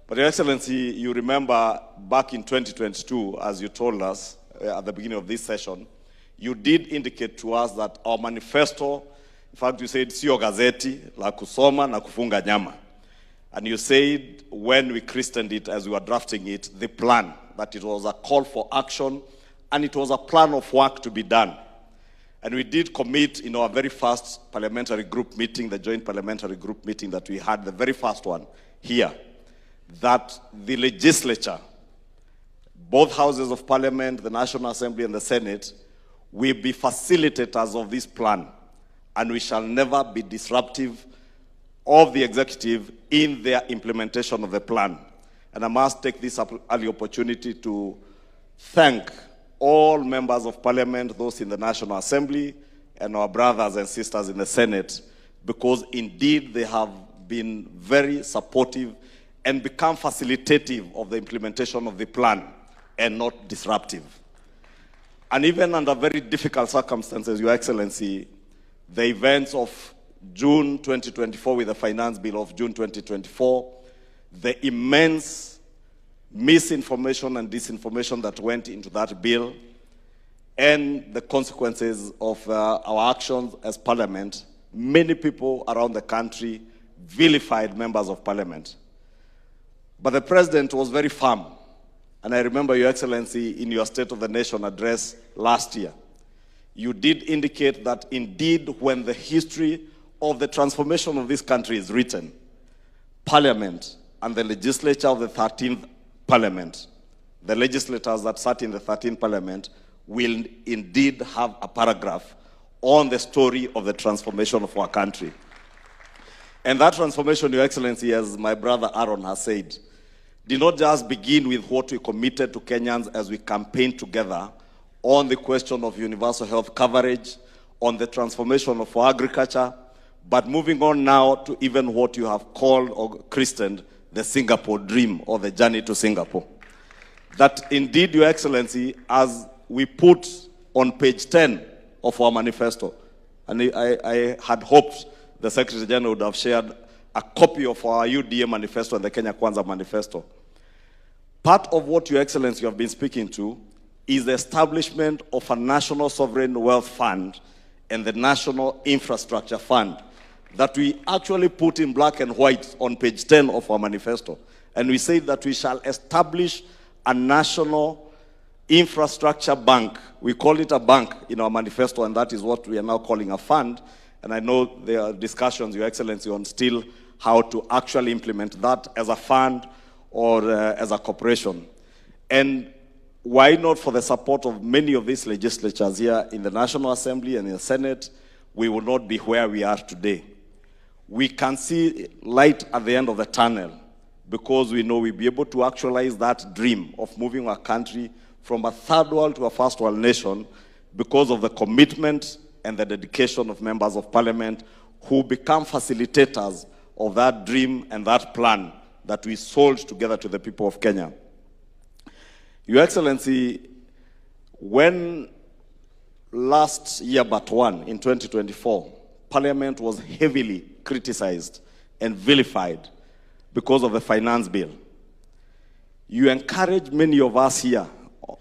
But Your Excellency, you remember back in 2022, as you told us at the beginning of this session, you did indicate to us that our manifesto, in fact, you said, sio gazeti, la kusoma na kufunga nyama. And you said, when we christened it, as we were drafting it, the plan, that it was a call for action, and it was a plan of work to be done. And we did commit in our very first parliamentary group meeting, the joint parliamentary group meeting that we had, the very first one here, that the legislature, both houses of parliament, the National Assembly and the Senate, will be facilitators of this plan, and we shall never be disruptive of the executive in their implementation of the plan. And I must take this early opportunity to thank all members of parliament, those in the National Assembly, and our brothers and sisters in the Senate, because indeed they have been very supportive and become facilitative of the implementation of the plan and not disruptive. And even under very difficult circumstances, Your Excellency, the events of June 2024 with the finance bill of June 2024, the immense misinformation and disinformation that went into that bill, and the consequences of our actions as parliament, many people around the country vilified members of parliament. But the president was very firm. And I remember, Your Excellency, in your State of the Nation address last year, you did indicate that indeed when the history of the transformation of this country is written, Parliament and the legislature of the 13th Parliament, the legislators that sat in the 13th Parliament, will indeed have a paragraph on the story of the transformation of our country. And that transformation, Your Excellency, as my brother Aaron has said, did not just begin with what we committed to Kenyans as we campaigned together on the question of universal health coverage, on the transformation of our agriculture, but moving on now to even what you have called or christened the Singapore dream, or the journey to Singapore. That indeed, Your Excellency, as we put on page 10 of our manifesto, and I had hoped the Secretary General would have shared a copy of our UDA manifesto and the Kenya Kwanza manifesto. Part of what, Your Excellency, you have been speaking to is the establishment of a National Sovereign Wealth Fund and the National Infrastructure Fund that we actually put in black and white on page 10 of our manifesto. And we say that we shall establish a National Infrastructure Bank. We call it a bank in our manifesto, and that is what we are now calling a fund. And I know there are discussions, Your Excellency, on still how to actually implement that as a fund or as a corporation. And why not, for the support of many of these legislatures here in the National Assembly and in the Senate, we will not be where we are today. We can see light at the end of the tunnel because we know we'll be able to actualize that dream of moving our country from a third world to a first world nation because of the commitment and the dedication of members of parliament who become facilitators of that dream and that plan that we sold together to the people of Kenya. Your Excellency, when last year but one, in 2024, Parliament was heavily criticized and vilified because of the finance bill, you encouraged many of us here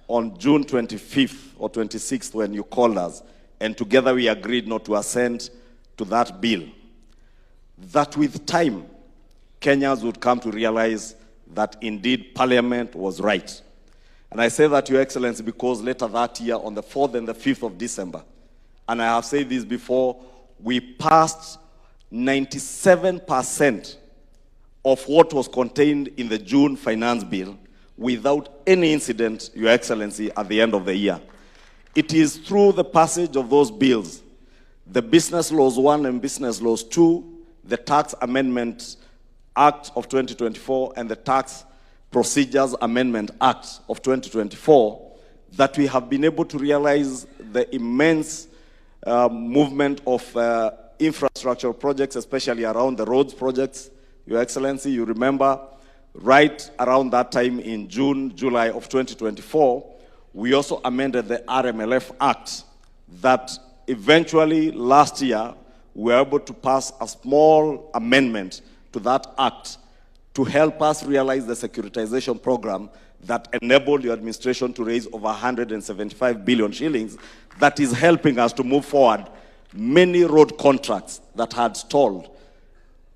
on June 25th or 26th when you called us, and together we agreed not to assent to that bill, that with time, Kenyans would come to realize that indeed Parliament was right. And I say that, Your Excellency, because later that year, on the 4th and the 5th of December, and I have said this before, we passed 97% of what was contained in the June finance bill without any incident, Your Excellency, at the end of the year. It is through the passage of those bills, the Business Laws 1 and Business Laws 2, the Tax Amendment Act of 2024, and the Tax Procedures Amendment Act of 2024, that we have been able to realize the immense movement of infrastructural projects, especially around the roads projects. Your Excellency, you remember, right around that time in June, July of 2024, we also amended the RMLF Act that eventually last year we were able to pass a small amendment to that act to help us realize the securitization program that enabled your administration to raise over 175 billion shillings, that is helping us to move forward many road contracts that had stalled.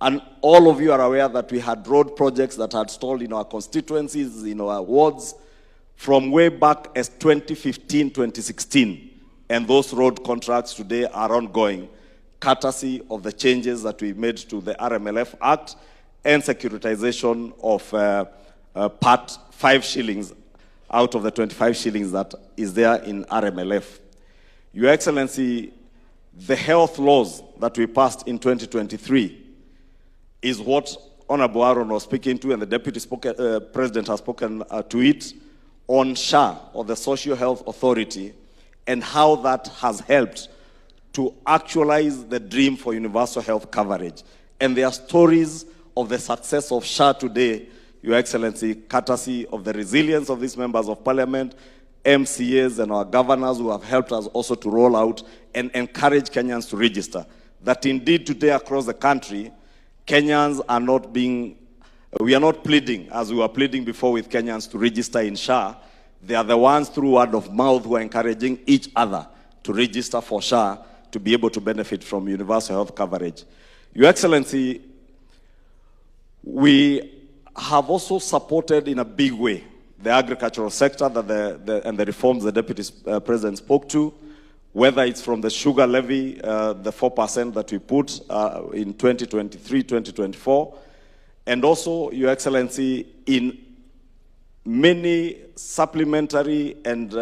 And all of you are aware that we had road projects that had stalled in our constituencies, in our wards, from way back as 2015, 2016. And those road contracts today are ongoing, courtesy of the changes that we made to the RMLF Act and securitization of part 5 shillings out of the 25 shillings that is there in RMLF. Your Excellency, the health laws that we passed in 2023 is what Honorable Aaron was speaking to, and the Deputy President has spoken to it, on SHA, or the Social Health Authority, and how that has helped to actualize the dream for universal health coverage. And there are stories of the success of SHA today, Your Excellency, courtesy of the resilience of these members of parliament, MCAs and our governors who have helped us also to roll out and encourage Kenyans to register. That indeed today across the country, Kenyans are not being, we are not pleading as we were pleading before with Kenyans to register in SHA. They are the ones through word of mouth who are encouraging each other to register for SHA to be able to benefit from universal health coverage. Your Excellency, we have also supported in a big way the agricultural sector that and the reforms the Deputy President spoke to, whether it's from the sugar levy, the 4% that we put in 2023, 2024, and also, Your Excellency, in many supplementary and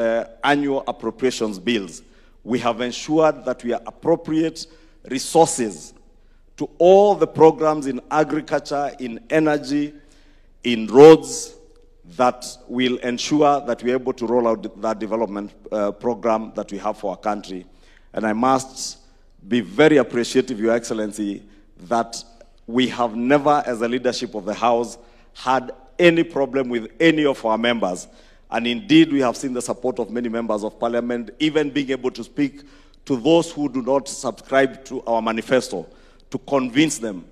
annual appropriations bills, we have ensured that we appropriate resources to all the programs in agriculture, in energy, in roads, that will ensure that we're able to roll out that development program that we have for our country. And I must be very appreciative, Your Excellency, that we have never, as a leadership of the House, had any problem with any of our members. And indeed, we have seen the support of many members of parliament, even being able to speak to those who do not subscribe to our manifesto, to convince them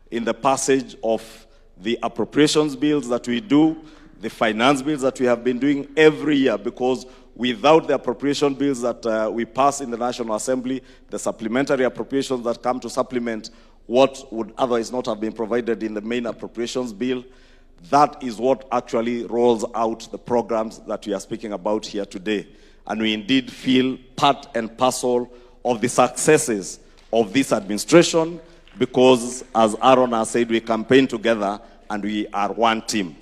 in the passage of the appropriations bills that we do, the finance bills that we have been doing every year, because without the appropriation bills that we pass in the National Assembly, the supplementary appropriations that come to supplement what would otherwise not have been provided in the main appropriations bill, that is what actually rolls out the programs that we are speaking about here today. And we indeed feel part and parcel of the successes of this administration, because, as Aaron has said, we campaign together and we are one team.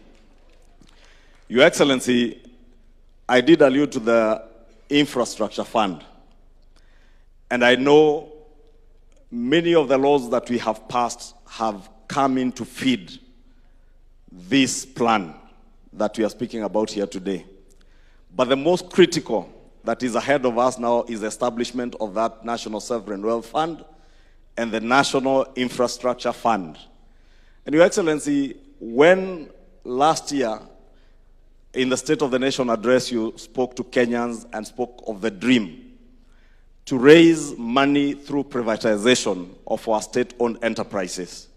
Your Excellency, I did allude to the infrastructure fund. And I know many of the laws that we have passed have come in to feed this plan that we are speaking about here today. But the most critical that is ahead of us now is the establishment of that National Sovereign Wealth Fund and the National Infrastructure Fund. And Your Excellency, when last year in the State of the Nation address you spoke to Kenyans and spoke of the dream to raise money through privatization of our state-owned enterprises,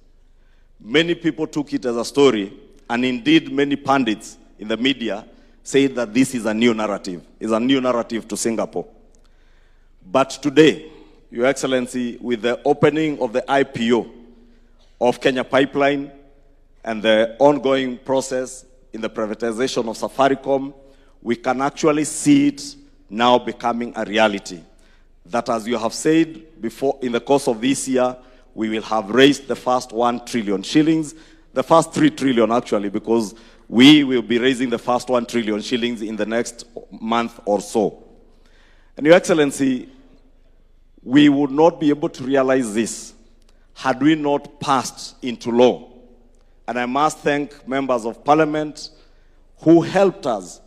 many people took it as a story, and indeed many pundits in the media said that this is a new narrative, to Singapore. But today, Your Excellency, with the opening of the IPO of Kenya Pipeline and the ongoing process in the privatization of Safaricom, we can actually see it now becoming a reality. That, as you have said before, in the course of this year, we will have raised the first 1 trillion shillings, the first 3 trillion actually, because we will be raising the first 1 trillion shillings in the next month or so. And Your Excellency, we would not be able to realize this had we not passed into law. And I must thank members of parliament who helped us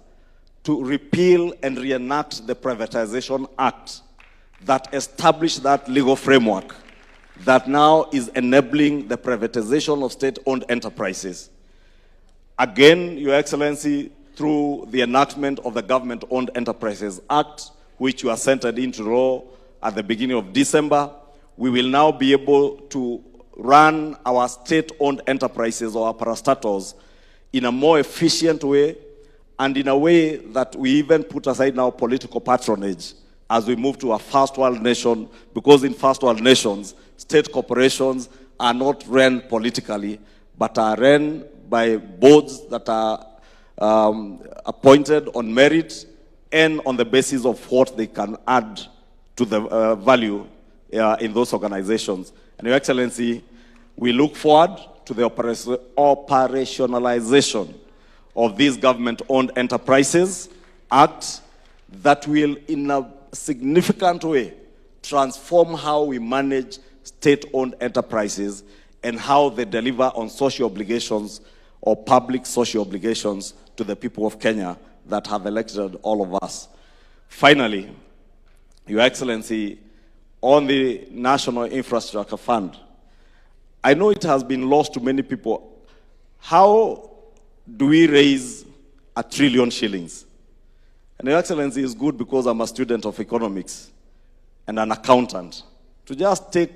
to repeal and reenact the Privatization Act that established that legal framework that now is enabling the privatization of state-owned enterprises. Again, Your Excellency, through the enactment of the Government-Owned Enterprises Act, which was entered into law at the beginning of December, we will now be able to run our state-owned enterprises or our parastatals in a more efficient way, and in a way that we even put aside now political patronage as we move to a first world nation, because in first world nations, state corporations are not run politically, but are run by boards that are appointed on merit and on the basis of what they can add to the value in those organizations. And Your Excellency, we look forward to the operationalization of these government-owned enterprises act that will, in a significant way, transform how we manage state-owned enterprises and how they deliver on social obligations or public social obligations to the people of Kenya that have elected all of us. Finally, Your Excellency, on the National Infrastructure Fund, I know it has been lost to many people. How do we raise 1 trillion shillings? And Your Excellency, is good because I'm a student of economics and an accountant. To just take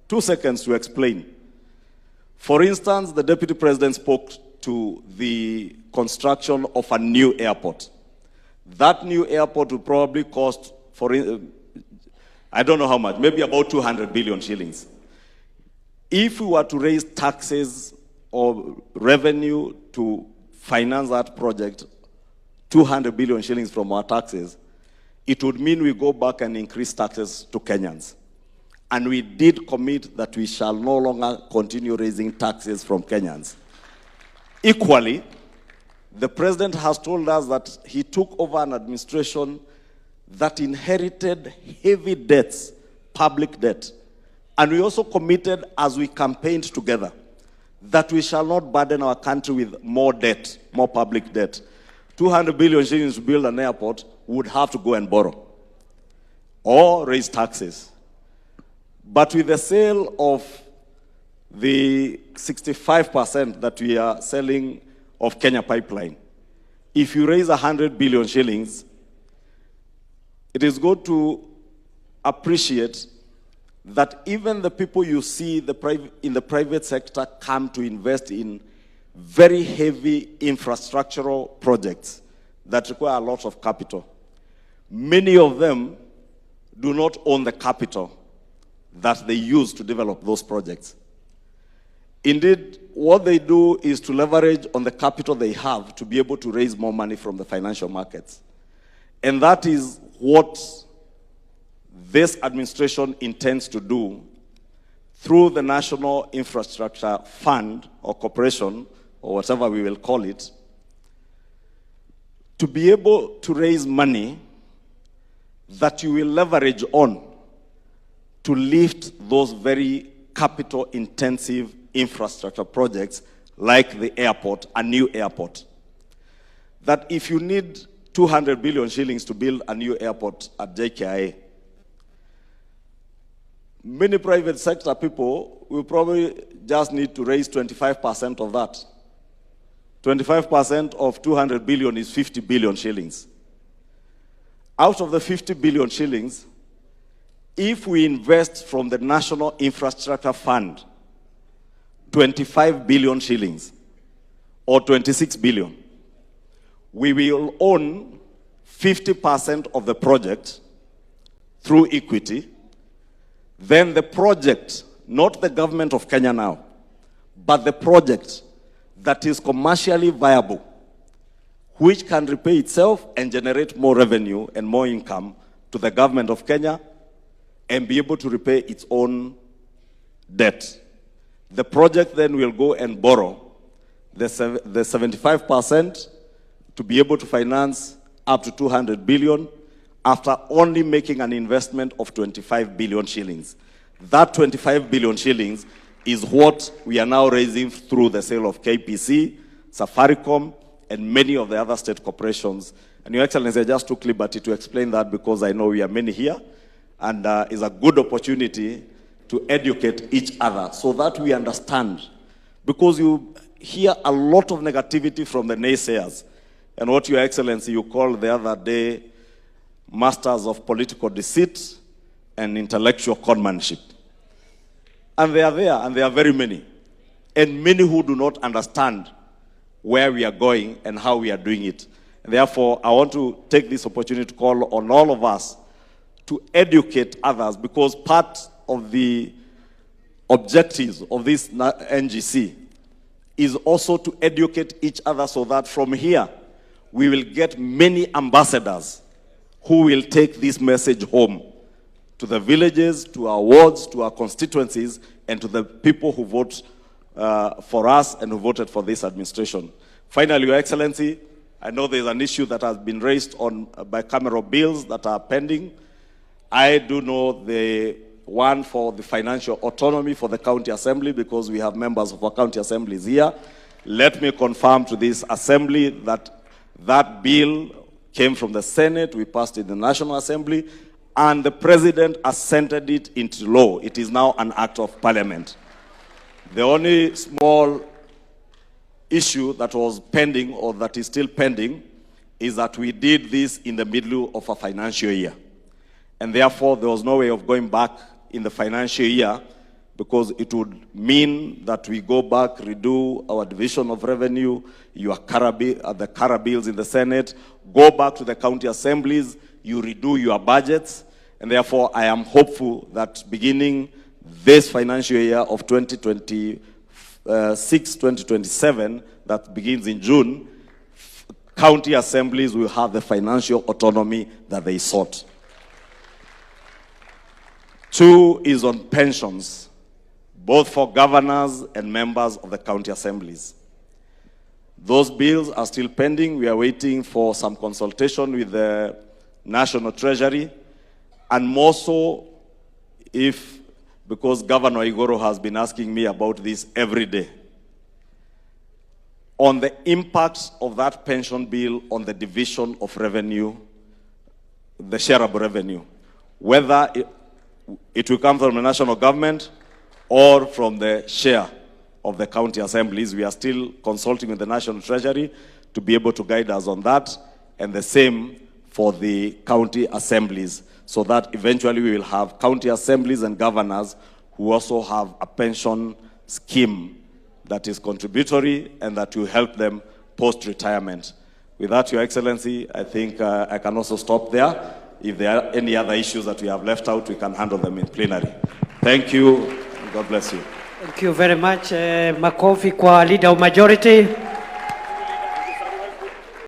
2 seconds to explain. For instance, the Deputy President spoke to the construction of a new airport. That new airport will probably cost, I don't know how much, maybe about 200 billion shillings. If we were to raise taxes or revenue to finance that project, 200 billion shillings from our taxes, it would mean we go back and increase taxes to Kenyans. And we did commit that we shall no longer continue raising taxes from Kenyans. Equally, the President has told us that he took over an administration that inherited heavy debts, public debt. And we also committed, as we campaigned together, that we shall not burden our country with more debt, more public debt. 200 billion shillings to build an airport would have to go and borrow or raise taxes. But with the sale of the 65% that we are selling of Kenya Pipeline, if you raise 100 billion shillings, it is good to appreciate that even the people you see in the private sector come to invest in very heavy infrastructural projects that require a lot of capital. Many of them do not own the capital that they use to develop those projects. Indeed, what they do is to leverage on the capital they have to be able to raise more money from the financial markets. And that is what this administration intends to do through the National Infrastructure Fund or Corporation, or whatever we will call it, to be able to raise money that you will leverage on to lift those very capital-intensive infrastructure projects like the airport, a new airport. That if you need 200 billion shillings to build a new airport at JKIA, many private sector people will probably just need to raise 25% of that. 25% of 200 billion is 50 billion shillings. Out of the 50 billion shillings, if we invest from the National Infrastructure Fund 25 billion shillings or 26 billion, we will own 50% of the project through equity. Then the project, not the government of Kenya now, but the project that is commercially viable, which can repay itself and generate more revenue and more income to the government of Kenya and be able to repay its own debt. The project then will go and borrow the 75% to be able to finance up to 200 billion after only making an investment of 25 billion shillings. That 25 billion shillings is what we are now raising through the sale of KPC, Safaricom, and many of the other state corporations. And Your Excellency, I just took liberty to explain that because I know we are many here, and it's a good opportunity to educate each other so that we understand. Because you hear a lot of negativity from the naysayers, and what Your Excellency, you called the other day masters of political deceit and intellectual conmanship. And they are there, and they are very many. And many who do not understand where we are going and how we are doing it. And therefore, I want to take this opportunity to call on all of us to educate others, because part of the objectives of this NGC is also to educate each other, so that from here, we will get many ambassadors who will take this message home to the villages, to our wards, to our constituencies, and to the people who vote for us and who voted for this administration. Finally, Your Excellency, I know there's an issue that has been raised on bicameral bills that are pending. I do know the one for the financial autonomy for the county assembly, because we have members of our county assemblies here. Let me confirm to this assembly that that bill came from the Senate, we passed it in the National Assembly, and the President assented it into law. It is now an act of parliament. The only small issue that was pending, or that is still pending, is that we did this in the middle of a financial year. And therefore, there was no way of going back in the financial year, because it would mean that we go back, redo our division of revenue, the CARA bills in the Senate, go back to the county assemblies, you redo your budgets. And therefore, I am hopeful that beginning this financial year of 2026-2027, that begins in June, county assemblies will have the financial autonomy that they sought. 2 is on pensions, both for governors and members of the county assemblies. Those bills are still pending. We are waiting for some consultation with the National Treasury, and more so because Governor Igoro has been asking me about this every day, on the impact of that pension bill on the division of revenue, the shareable revenue, whether it will come from the national government or from the share of the county assemblies. We are still consulting with the National Treasury to be able to guide us on that, and the same for the county assemblies, so that eventually we will have county assemblies and governors who also have a pension scheme that is contributory and that will help them post-retirement. With that, Your Excellency, I think I can also stop there. If there are any other issues that we have left out, we can handle them in plenary. Thank you, and God bless you. Thank you very much. Makofi kwa leader of majority.